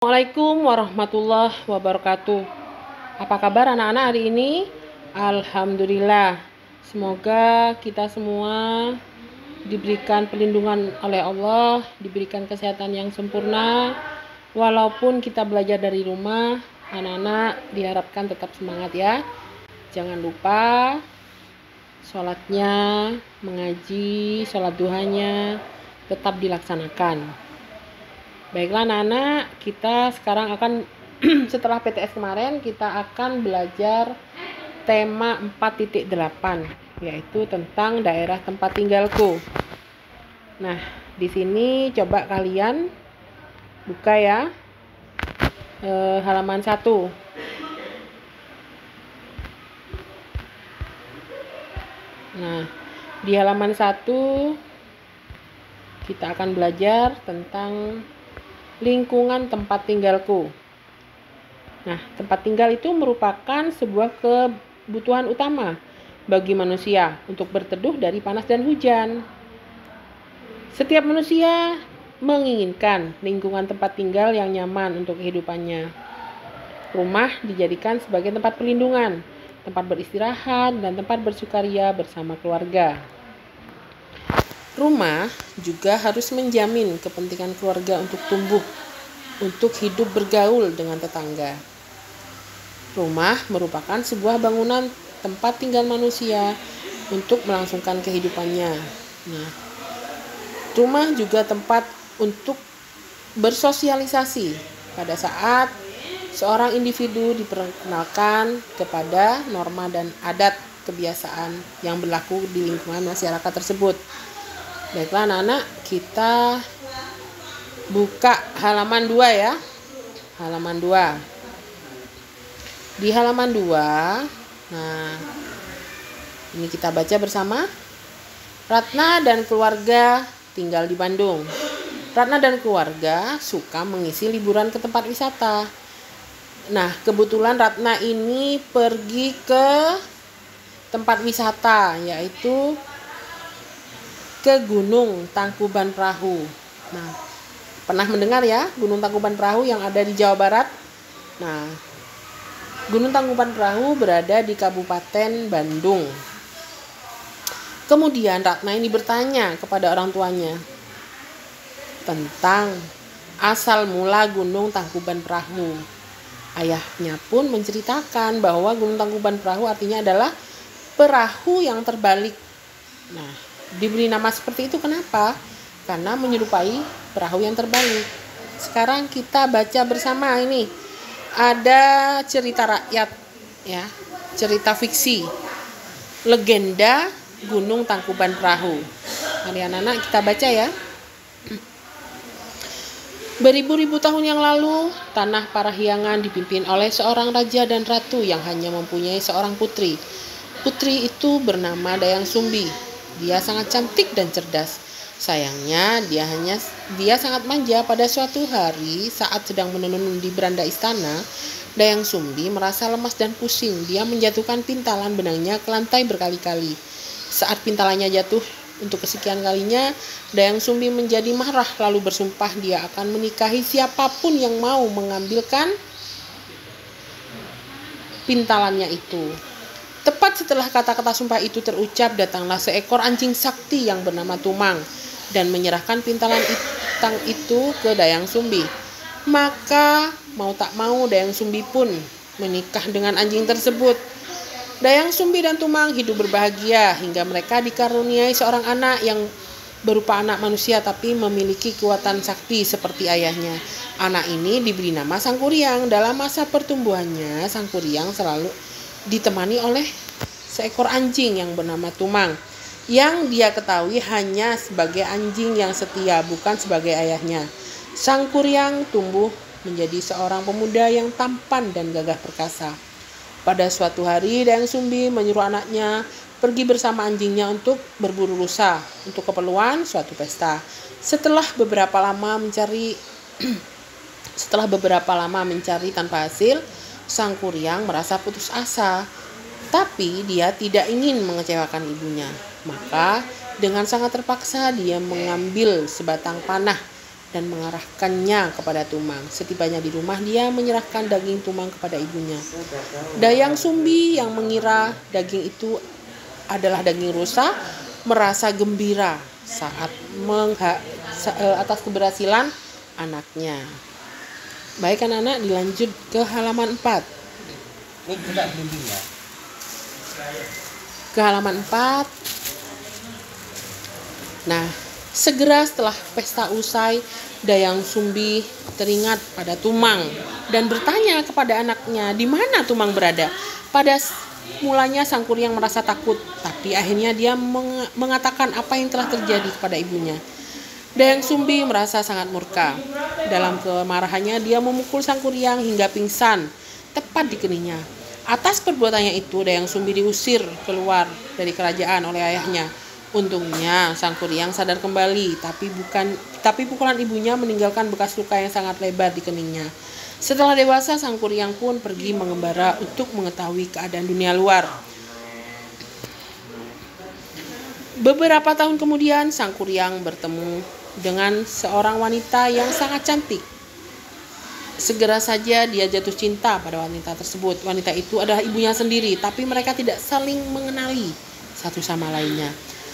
Assalamualaikum warahmatullahi wabarakatuh. Apa kabar anak-anak hari ini? Alhamdulillah. Semoga kita semua diberikan perlindungan oleh Allah, diberikan kesehatan yang sempurna. Walaupun kita belajar dari rumah, anak-anak diharapkan tetap semangat ya. Jangan lupa sholatnya, mengaji, sholat duhanya tetap dilaksanakan. Baiklah anak-anak, kita sekarang akan setelah PTS kemarin kita akan belajar tema 4.8 yaitu tentang daerah tempat tinggalku. Nah, di sini coba kalian buka ya halaman 1. Nah, di halaman 1 kita akan belajar tentang lingkungan tempat tinggalku. Nah, tempat tinggal itu merupakan sebuah kebutuhan utama bagi manusia untuk berteduh dari panas dan hujan. Setiap manusia menginginkan lingkungan tempat tinggal yang nyaman untuk kehidupannya. Rumah dijadikan sebagai tempat perlindungan, tempat beristirahat, dan tempat bersukaria bersama keluarga. Rumah juga harus menjamin kepentingan keluarga untuk tumbuh, untuk hidup bergaul dengan tetangga. Rumah merupakan sebuah bangunan tempat tinggal manusia untuk melangsungkan kehidupannya. Nah, rumah juga tempat untuk bersosialisasi pada saat seorang individu diperkenalkan kepada norma dan adat kebiasaan yang berlaku di lingkungan masyarakat tersebut. Baiklah anak-anak, kita buka halaman 2 ya. Halaman 2. Di halaman 2, nah ini kita baca bersama. Ratna dan keluarga tinggal di Bandung. Ratna dan keluarga suka mengisi liburan ke tempat wisata. Nah, kebetulan Ratna ini pergi ke tempat wisata, yaitu ke Gunung Tangkuban Perahu. Nah, pernah mendengar ya Gunung Tangkuban Perahu yang ada di Jawa Barat? Nah, Gunung Tangkuban Perahu berada di Kabupaten Bandung. Kemudian Ratna ini bertanya kepada orang tuanya tentang asal mula Gunung Tangkuban Perahu. Ayahnya pun menceritakan bahwa Gunung Tangkuban Perahu artinya adalah perahu yang terbalik. Nah, diberi nama seperti itu kenapa? Karena menyerupai perahu yang terbalik. Sekarang kita baca bersama ini. Ada cerita rakyat ya, cerita fiksi. Legenda Gunung Tangkuban Perahu. Mari anak-anak kita baca ya. Beribu-ribu tahun yang lalu, tanah Parahyangan dipimpin oleh seorang raja dan ratu yang hanya mempunyai seorang putri. Putri itu bernama Dayang Sumbi. Dia sangat cantik dan cerdas. Sayangnya dia sangat manja. Pada suatu hari saat sedang menenun di beranda istana, Dayang Sumbi merasa lemas dan pusing. Dia menjatuhkan pintalan benangnya ke lantai berkali-kali. Saat pintalannya jatuh untuk kesekian kalinya, Dayang Sumbi menjadi marah lalu bersumpah dia akan menikahi siapapun yang mau mengambilkan pintalannya itu. Tepat setelah kata-kata sumpah itu terucap, datanglah seekor anjing sakti yang bernama Tumang dan menyerahkan pintalan itu ke Dayang Sumbi. Maka mau tak mau Dayang Sumbi pun menikah dengan anjing tersebut. Dayang Sumbi dan Tumang hidup berbahagia hingga mereka dikaruniai seorang anak yang berupa anak manusia tapi memiliki kekuatan sakti seperti ayahnya. Anak ini diberi nama Sangkuriang. Dalam masa pertumbuhannya, Sangkuriang selalu ditemani oleh seekor anjing yang bernama Tumang, yang dia ketahui hanya sebagai anjing yang setia, bukan sebagai ayahnya. Sangkuriang tumbuh menjadi seorang pemuda yang tampan dan gagah perkasa. Pada suatu hari, Dayang Sumbi menyuruh anaknya pergi bersama anjingnya untuk berburu rusa untuk keperluan suatu pesta. Setelah beberapa lama mencari tanpa hasil, Sangkuriang merasa putus asa, tapi dia tidak ingin mengecewakan ibunya. Maka dengan sangat terpaksa dia mengambil sebatang panah dan mengarahkannya kepada Tumang. Setibanya di rumah, dia menyerahkan daging Tumang kepada ibunya. Dayang Sumbi yang mengira daging itu adalah daging rusa merasa gembira saat atas keberhasilan anaknya. Baik anak-anak, dilanjut ke halaman 4. Ini tidak bimbing ya. Ke halaman 4. Nah, segera setelah pesta usai, Dayang Sumbi teringat pada Tumang dan bertanya kepada anaknya di mana Tumang berada. Pada mulanya Sang Kuryang merasa takut, tapi akhirnya dia mengatakan apa yang telah terjadi kepada ibunya. Dayang Sumbi merasa sangat murka. Dalam kemarahannya dia memukul Sang Kuryang hingga pingsan tepat di keningnya. Atas perbuatannya itu Dayang Sumbi diusir keluar dari kerajaan oleh ayahnya. Untungnya Sang Kuryang sadar kembali, tapi pukulan ibunya meninggalkan bekas luka yang sangat lebar di keningnya. Setelah dewasa, Sang Kuryang pun pergi mengembara untuk mengetahui keadaan dunia luar. Beberapa tahun kemudian, Sang Kuryang bertemu dengan seorang wanita yang sangat cantik. Segera saja dia jatuh cinta pada wanita tersebut. Wanita itu adalah ibunya sendiri, tapi mereka tidak saling mengenali satu sama lainnya.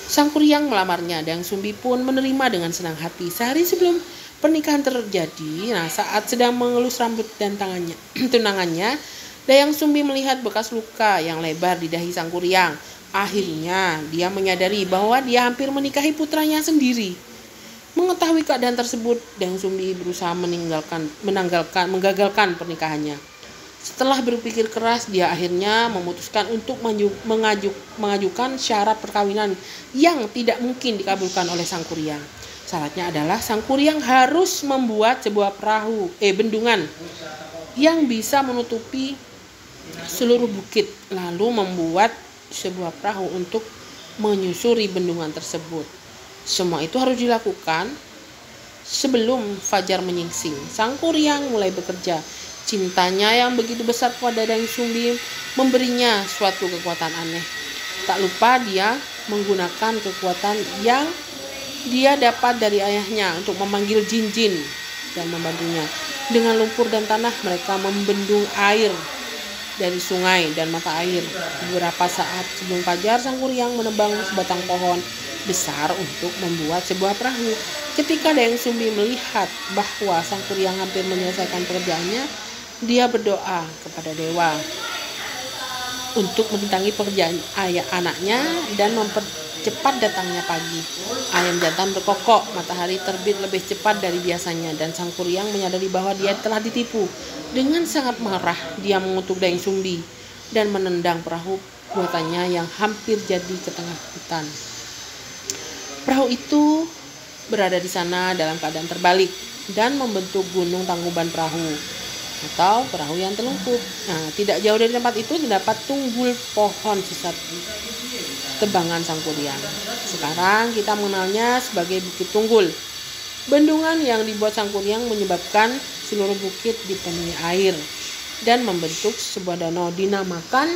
Sang Kuryang melamarnya, Dayang Sumbi pun menerima dengan senang hati. Sehari sebelum pernikahan terjadi, saat sedang mengelus rambut dan tunangannya, Dayang Sumbi melihat bekas luka yang lebar di dahi Sang Kuryang. Akhirnya dia menyadari bahwa dia hampir menikahi putranya sendiri. Mengetahui keadaan tersebut, Dayang Sumbi berusaha menggagalkan pernikahannya. Setelah berpikir keras, dia akhirnya memutuskan untuk mengajukan syarat perkawinan yang tidak mungkin dikabulkan oleh Sang Kuryang. Syaratnya adalah Sang Kuryang harus membuat sebuah bendungan yang bisa menutupi seluruh bukit, lalu membuat sebuah perahu untuk menyusuri bendungan tersebut. Semua itu harus dilakukan sebelum fajar menyingsing. Sang Kuryang mulai bekerja. Cintanya yang begitu besar kepada Dayang Sumbi memberinya suatu kekuatan aneh. Tak lupa dia menggunakan kekuatan yang dia dapat dari ayahnya untuk memanggil jin-jin dan membantunya. Dengan lumpur dan tanah mereka membendung air dari sungai dan mata air. Beberapa saat sebelum fajar, Sang Kuryang menebang sebatang pohon besar untuk membuat sebuah perahu. Ketika Dayang Sumbi melihat bahwa Sang Kuryang hampir menyelesaikan pekerjaannya, dia berdoa kepada dewa untuk merintangi pekerjaan anaknya dan mempercepat datangnya pagi. Ayam jantan berkokok, matahari terbit lebih cepat dari biasanya, dan Sang Kuryang menyadari bahwa dia telah ditipu. Dengan sangat marah, dia mengutuk Dayang Sumbi dan menendang perahu buatannya yang hampir jadi ke tengah hutan. Perahu itu berada di sana dalam keadaan terbalik dan membentuk gunung tangkuban perahu atau perahu yang telungkup. Tidak jauh dari tempat itu terdapat tunggul pohon sisa tebangan Sang Kuryang. Sekarang kita mengenalnya sebagai Bukit Tunggul. Bendungan yang dibuat Sang Kuryang menyebabkan seluruh bukit dipenuhi air dan membentuk sebuah danau dinamakan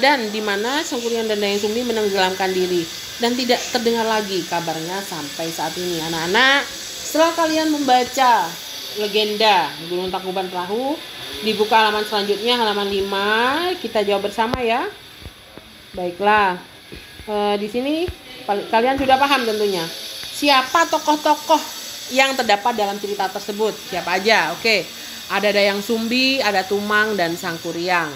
dan di mana Sang Kuryang dan Dayang Sumbi menenggelamkan diri dan tidak terdengar lagi kabarnya sampai saat ini. Anak-anak, setelah kalian membaca legenda Gunung Tangkuban Perahu, dibuka halaman selanjutnya, halaman 5, kita jawab bersama ya. Baiklah, di sini kalian sudah paham tentunya. Siapa tokoh-tokoh yang terdapat dalam cerita tersebut? Siapa aja? Oke, ada Dayang Sumbi, ada Tumang, dan Sang Kuryang.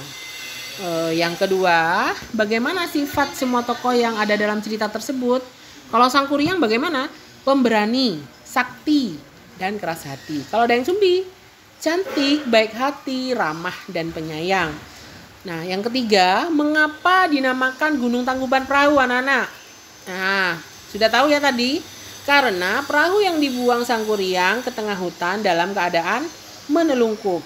Yang kedua, bagaimana sifat semua tokoh yang ada dalam cerita tersebut? Kalau Sang Kuryang bagaimana? Pemberani, sakti, dan keras hati. Kalau Dayang Sumbi, cantik, baik hati, ramah, dan penyayang. Nah, yang ketiga, mengapa dinamakan Gunung Tangkuban Perahu, anak-anak? Nah, sudah tahu ya tadi? Karena perahu yang dibuang Sang Kuryang ke tengah hutan dalam keadaan menelungkup.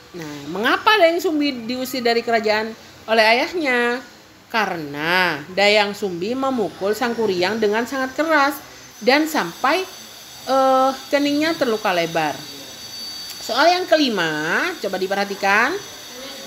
Nah, mengapa Dayang Sumbi diusir dari kerajaan oleh ayahnya? Karena Dayang Sumbi memukul Sang Kuryang dengan sangat keras dan sampai keningnya terluka lebar. Soal yang kelima, coba diperhatikan.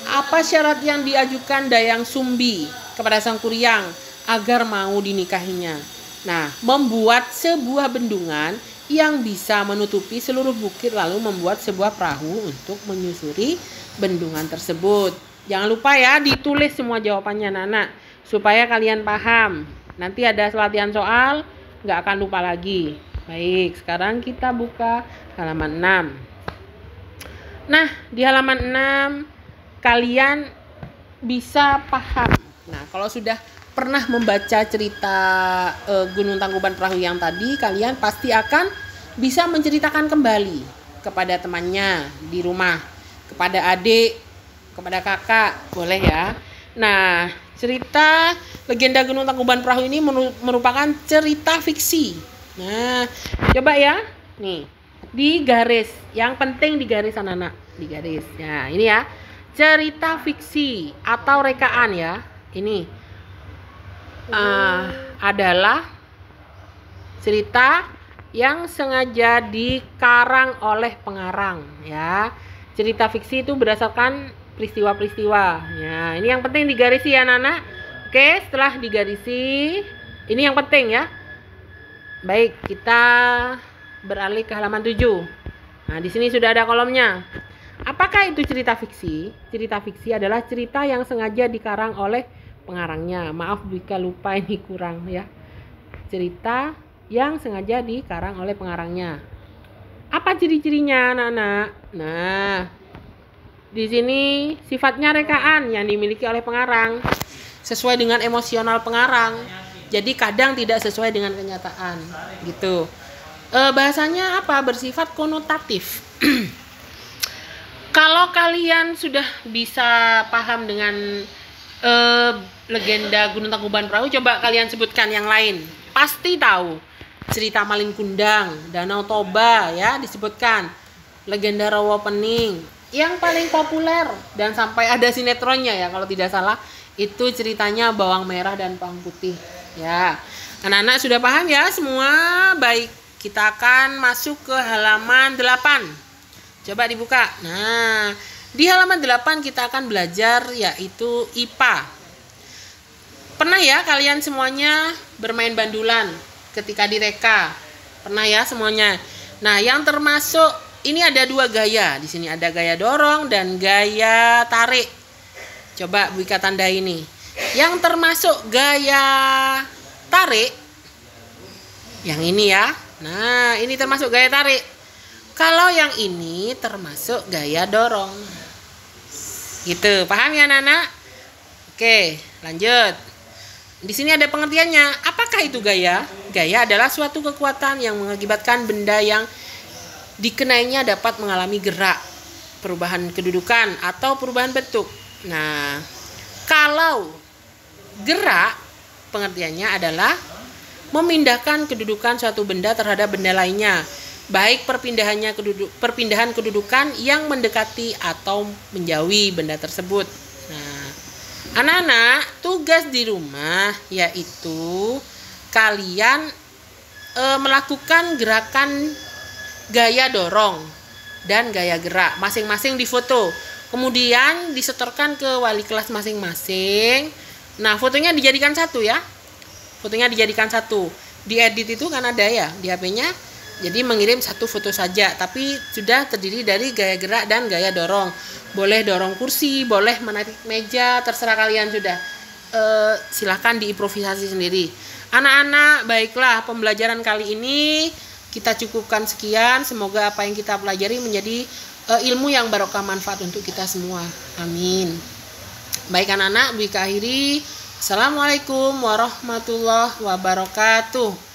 Apa syarat yang diajukan Dayang Sumbi kepada Sang Kuryang agar mau dinikahinya? Nah, membuat sebuah bendungan yang bisa menutupi seluruh bukit lalu membuat sebuah perahu untuk menyusuri bendungan tersebut. Jangan lupa ya ditulis semua jawabannya anak-anak supaya kalian paham. Nanti ada latihan soal, nggak akan lupa lagi. Baik, sekarang kita buka halaman 6. Nah, di halaman 6 kalian bisa paham. Nah, kalau sudah pernah membaca cerita Gunung Tangkuban Perahu yang tadi, kalian pasti akan bisa menceritakan kembali kepada temannya di rumah, kepada adik, kepada kakak, boleh ya. Nah, cerita legenda Gunung Tangkuban Perahu ini merupakan cerita fiksi. Nah, coba ya, nih di garis, yang penting di garis anak-anak, di garis. Nah, ini ya. Cerita fiksi atau rekaan ya. Ini adalah cerita yang sengaja dikarang oleh pengarang ya. Cerita fiksi itu berdasarkan peristiwa-peristiwa. Ya, ini yang penting digarisi ya anak-anak. Oke, setelah digarisi, ini yang penting ya. Baik, kita beralih ke halaman 7. Nah, di sini sudah ada kolomnya. Apakah itu cerita fiksi? Cerita fiksi adalah cerita yang sengaja dikarang oleh pengarangnya. Maaf jika lupa, ini kurang ya. Cerita yang sengaja dikarang oleh pengarangnya. Apa ciri-cirinya anak-anak? Nah, di sini sifatnya rekaan yang dimiliki oleh pengarang sesuai dengan emosional pengarang. Jadi kadang tidak sesuai dengan kenyataan gitu. Bahasanya apa? Bersifat konotatif. Kalau kalian sudah bisa paham dengan legenda Gunung Tangkuban Perahu, coba kalian sebutkan yang lain. Pasti tahu. Cerita Malin Kundang, Danau Toba ya disebutkan. Legenda Rawa Pening. Yang paling populer dan sampai ada sinetronnya ya kalau tidak salah, itu ceritanya Bawang Merah dan Bawang Putih. Ya. Anak-anak sudah paham ya semua? Baik, kita akan masuk ke halaman 8. Coba dibuka. Nah, di halaman 8 kita akan belajar yaitu IPA. Pernah ya kalian semuanya bermain bandulan ketika di reka? Pernah ya semuanya? Nah, yang termasuk ini ada 2 gaya. Di sini ada gaya dorong dan gaya tarik. Coba Bu Ika tanda ini. Yang termasuk gaya tarik yang ini ya. Nah, ini termasuk gaya tarik. Kalau yang ini termasuk gaya dorong. Gitu, paham ya anak-anak? Oke, lanjut. Di sini ada pengertiannya. Apakah itu gaya? Gaya adalah suatu kekuatan yang mengakibatkan benda yang dikenainya dapat mengalami gerak, perubahan kedudukan atau perubahan bentuk. Nah, kalau gerak pengertiannya adalah memindahkan kedudukan suatu benda terhadap benda lainnya. Baik perpindahan kedudukan yang mendekati atau menjauhi benda tersebut. Nah, anak-anak, tugas di rumah yaitu kalian melakukan gerakan gaya dorong dan gaya gerak masing-masing di foto. Kemudian disetorkan ke wali kelas masing-masing. Nah, fotonya dijadikan satu ya. Fotonya dijadikan satu. Diedit itu kan ada ya di HP-nya. Jadi mengirim satu foto saja, tapi sudah terdiri dari gaya gerak dan gaya dorong. Boleh dorong kursi, boleh menarik meja, terserah kalian sudah. Silahkan diimprovisasi sendiri. Anak-anak, baiklah pembelajaran kali ini kita cukupkan sekian. Semoga apa yang kita pelajari menjadi ilmu yang barokah manfaat untuk kita semua. Amin. Baik anak-anak, Bu Ika akhiri. Assalamualaikum warahmatullahi wabarakatuh.